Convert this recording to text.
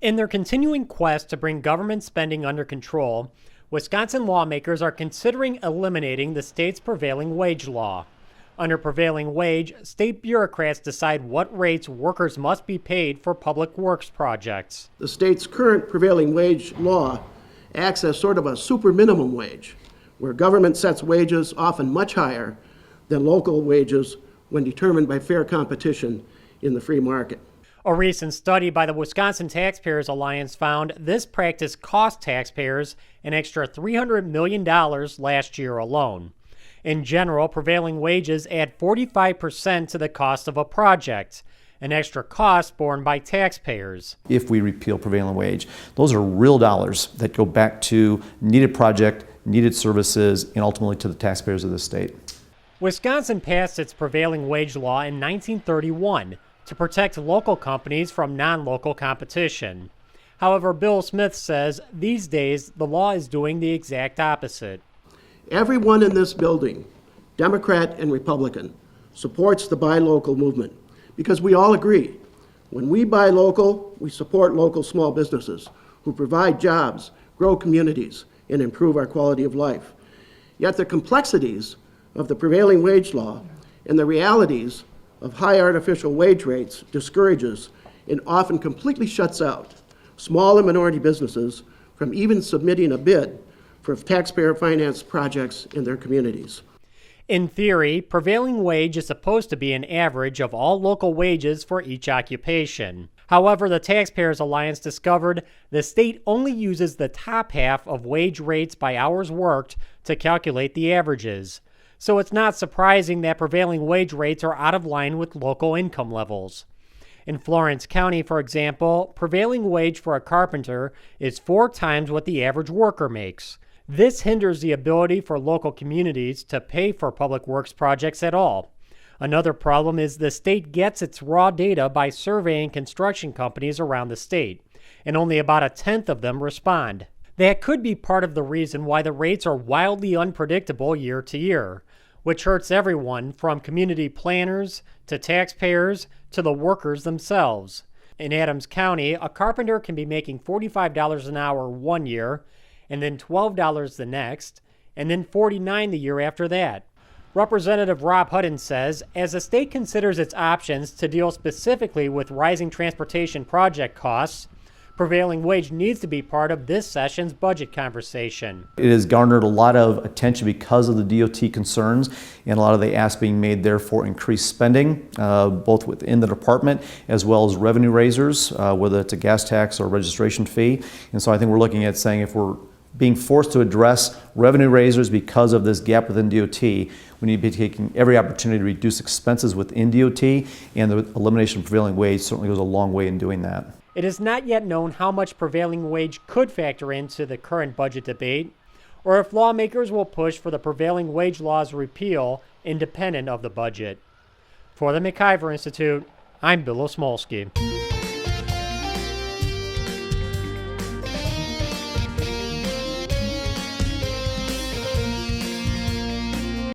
In their continuing quest to bring government spending under control, Wisconsin lawmakers are considering eliminating the state's prevailing wage law. Under prevailing wage, state bureaucrats decide what rates workers must be paid for public works projects. The state's current prevailing wage law acts as sort of a super minimum wage, where government sets wages often much higher than local wages when determined by fair competition in the free market. A recent study by the Wisconsin Taxpayers Alliance found this practice cost taxpayers an extra $300 million last year alone. In general, prevailing wages add 45% to the cost of a project, an extra cost borne by taxpayers. If we repeal prevailing wage, those are real dollars that go back to needed project, needed services, and ultimately to the taxpayers of the state. Wisconsin passed its prevailing wage law in 1931 to protect local companies from non-local competition. However, Bill Smith says these days the law is doing the exact opposite. Everyone in this building, Democrat and Republican, supports the buy local movement because we all agree when we buy local, we support local small businesses who provide jobs, grow communities, and improve our quality of life. Yet the complexities of the prevailing wage law and the realities of high artificial wage rates discourages and often completely shuts out small and minority businesses from even submitting a bid for taxpayer-financed projects in their communities. In theory, prevailing wage is supposed to be an average of all local wages for each occupation. However, the Taxpayers Alliance discovered the state only uses the top half of wage rates by hours worked to calculate the averages. So it's not surprising that prevailing wage rates are out of line with local income levels. In Florence County, for example, prevailing wage for a carpenter is 4 times what the average worker makes. This hinders the ability for local communities to pay for public works projects at all. Another problem is the state gets its raw data by surveying construction companies around the state, and only about 1/10 of them respond. That could be part of the reason why the rates are wildly unpredictable year to year, which hurts everyone from community planners to taxpayers to the workers themselves. In Adams County, a carpenter can be making $45 an hour one year, and then $12 the next, and then $49 the year after that. Representative Rob Hutton says, as the state considers its options to deal specifically with rising transportation project costs, prevailing wage needs to be part of this session's budget conversation. It has garnered a lot of attention because of the DOT concerns and a lot of the asks being made there for increased spending, both within the department as well as revenue raisers, whether it's a gas tax or registration fee. And so I think we're looking at saying if we're being forced to address revenue raisers because of this gap within DOT, we need to be taking every opportunity to reduce expenses within DOT, and the elimination of prevailing wage certainly goes a long way in doing that. It is not yet known how much prevailing wage could factor into the current budget debate, or if lawmakers will push for the prevailing wage law's repeal independent of the budget. For the McIver Institute, I'm Bill Osmulski.